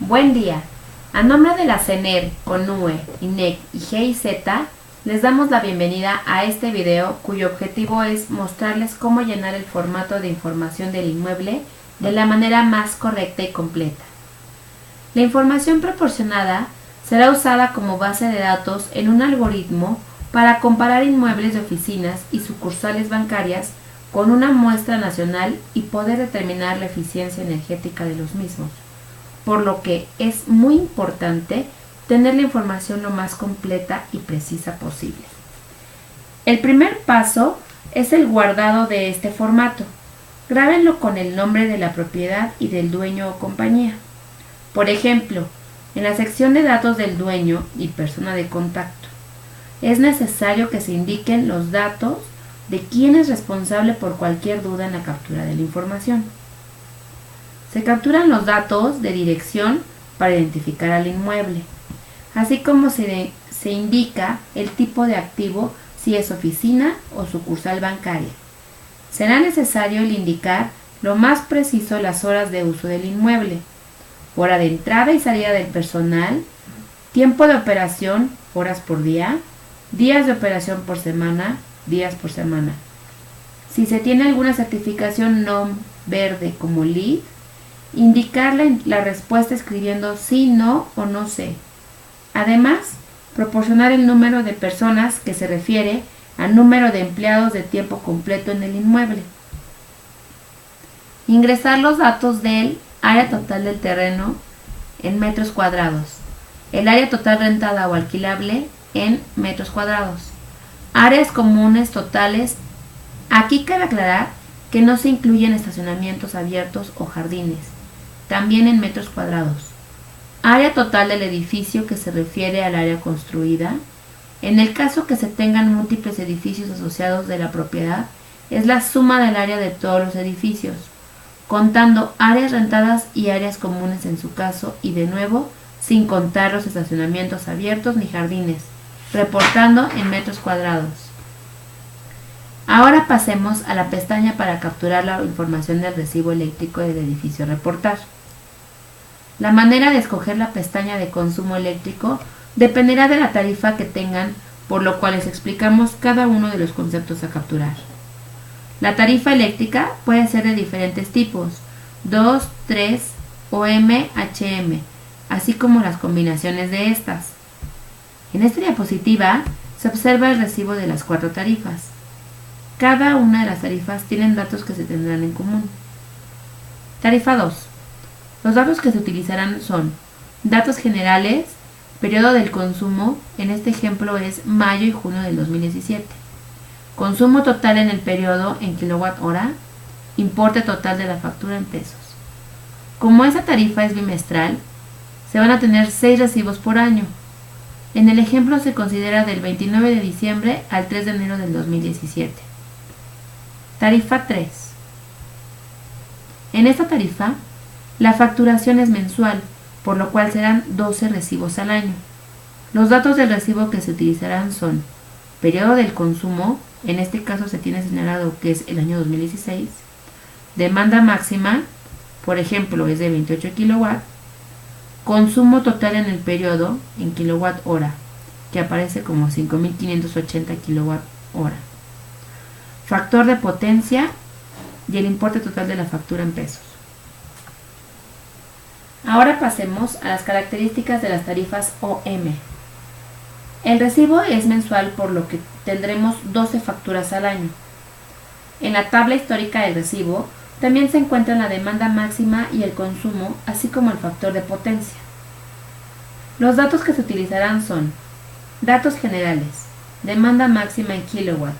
Buen día. A nombre de la CENER, CONUE, INEC y GIZ, les damos la bienvenida a este video cuyo objetivo es mostrarles cómo llenar el formato de información del inmueble de la manera más correcta y completa. La información proporcionada será usada como base de datos en un algoritmo para comparar inmuebles de oficinas y sucursales bancarias con una muestra nacional y poder determinar la eficiencia energética de los mismos, por lo que es muy importante tener la información lo más completa y precisa posible. El primer paso es el guardado de este formato. Grábenlo con el nombre de la propiedad y del dueño o compañía. Por ejemplo, en la sección de datos del dueño y persona de contacto, es necesario que se indiquen los datos de quién es responsable por cualquier duda en la captura de la información. Se capturan los datos de dirección para identificar al inmueble, así como se indica el tipo de activo si es oficina o sucursal bancaria. Será necesario el indicar lo más preciso las horas de uso del inmueble, hora de entrada y salida del personal, tiempo de operación, horas por día, días de operación por semana, días por semana. Si se tiene alguna certificación NOM verde como LEED, indicar la respuesta escribiendo sí, no o no sé. Además, proporcionar el número de personas que se refiere al número de empleados de tiempo completo en el inmueble. Ingresar los datos del área total del terreno en metros cuadrados, el área total rentada o alquilable en metros cuadrados, áreas comunes totales. Aquí cabe aclarar que no se incluyen estacionamientos abiertos o jardines, también en metros cuadrados. Área total del edificio que se refiere al área construida. En el caso que se tengan múltiples edificios asociados de la propiedad, es la suma del área de todos los edificios, contando áreas rentadas y áreas comunes en su caso, y de nuevo, sin contar los estacionamientos abiertos ni jardines, reportando en metros cuadrados. Ahora pasemos a la pestaña para capturar la información del recibo eléctrico del edificio a reportar. La manera de escoger la pestaña de consumo eléctrico dependerá de la tarifa que tengan, por lo cual les explicamos cada uno de los conceptos a capturar. La tarifa eléctrica puede ser de diferentes tipos, 2, 3 o MHM, así como las combinaciones de estas. En esta diapositiva se observa el recibo de las 4 tarifas. Cada una de las tarifas tienen datos que se tendrán en común. Tarifa 2. Los datos que se utilizarán son datos generales, periodo del consumo, en este ejemplo es mayo y junio del 2017, consumo total en el periodo en kilowatt-hora, importe total de la factura en pesos. Como esa tarifa es bimestral, se van a tener 6 recibos por año. En el ejemplo se considera del 29 de diciembre al 3 de enero del 2017. Tarifa 3. En esta tarifa, la facturación es mensual, por lo cual serán 12 recibos al año. Los datos del recibo que se utilizarán son periodo del consumo, en este caso se tiene señalado que es el año 2016, demanda máxima, por ejemplo es de 28 kW, consumo total en el periodo en kilowatt hora, que aparece como 5.580 kWh, factor de potencia y el importe total de la factura en pesos. Ahora pasemos a las características de las tarifas OM. El recibo es mensual, por lo que tendremos 12 facturas al año. En la tabla histórica del recibo también se encuentran la demanda máxima y el consumo, así como el factor de potencia. Los datos que se utilizarán son datos generales, demanda máxima en kilowatt,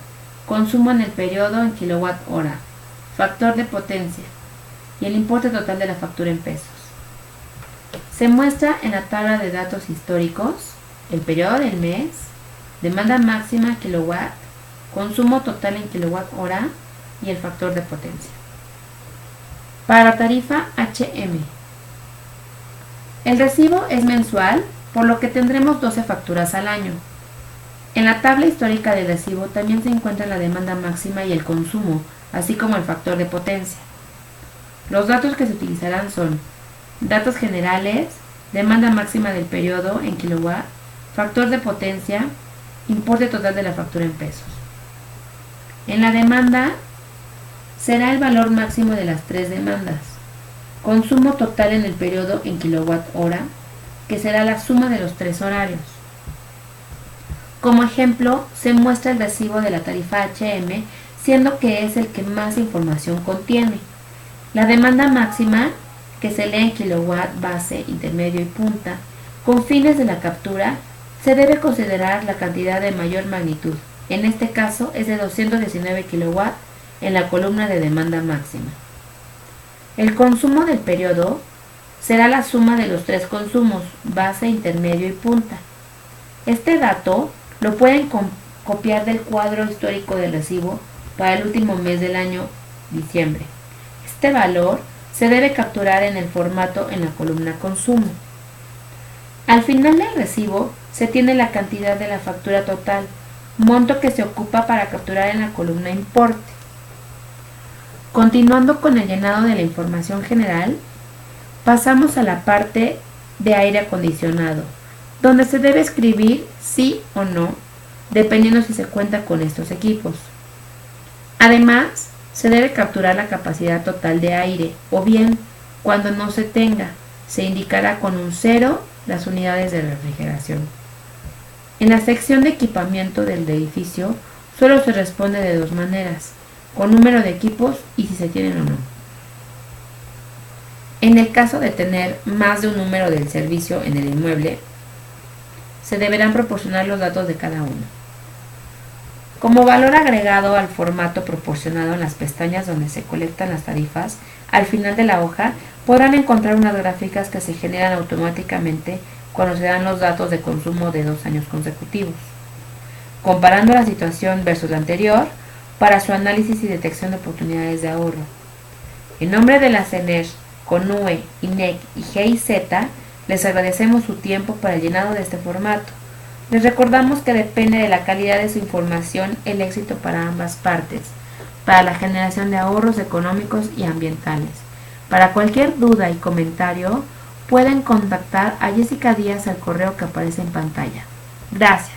consumo en el periodo en kilowatt hora, factor de potencia y el importe total de la factura en pesos. Se muestra en la tabla de datos históricos el periodo del mes, demanda máxima kilowatt, consumo total en kilowatt hora y el factor de potencia. Para la tarifa HM, el recibo es mensual, por lo que tendremos 12 facturas al año. En la tabla histórica del recibo también se encuentra la demanda máxima y el consumo, así como el factor de potencia. Los datos que se utilizarán son datos generales, demanda máxima del periodo en kilowatt, factor de potencia, importe total de la factura en pesos. En la demanda será el valor máximo de las tres demandas, consumo total en el periodo en kilowatt hora, que será la suma de los tres horarios. Como ejemplo, se muestra el recibo de la tarifa HM, siendo que es el que más información contiene. La demanda máxima, que se lee en kilowatt base, intermedio y punta, con fines de la captura, se debe considerar la cantidad de mayor magnitud. En este caso es de 219 kW en la columna de demanda máxima. El consumo del periodo será la suma de los tres consumos, base, intermedio y punta. Este dato lo pueden copiar del cuadro histórico del recibo para el último mes del año, diciembre. Este valor se debe capturar en el formato en la columna consumo. Al final del recibo se tiene la cantidad de la factura total, monto que se ocupa para capturar en la columna importe. Continuando con el llenado de la información general, pasamos a la parte de aire acondicionado, donde se debe escribir sí o no, dependiendo si se cuenta con estos equipos. Además, se debe capturar la capacidad total de aire, o bien, cuando no se tenga, se indicará con un 0 las unidades de refrigeración. En la sección de equipamiento del edificio, solo se responde de dos maneras, con número de equipos y si se tienen o no. En el caso de tener más de un número del servicio en el inmueble, se deberán proporcionar los datos de cada uno. Como valor agregado al formato proporcionado en las pestañas donde se colectan las tarifas, al final de la hoja podrán encontrar unas gráficas que se generan automáticamente cuando se dan los datos de consumo de 2 años consecutivos, comparando la situación versus la anterior para su análisis y detección de oportunidades de ahorro. En nombre de la CENER, CONUE, INEC y GIZ, les agradecemos su tiempo para el llenado de este formato. Les recordamos que depende de la calidad de su información el éxito para ambas partes, para la generación de ahorros económicos y ambientales. Para cualquier duda y comentario, pueden contactar a Jessica Díaz al correo que aparece en pantalla. Gracias.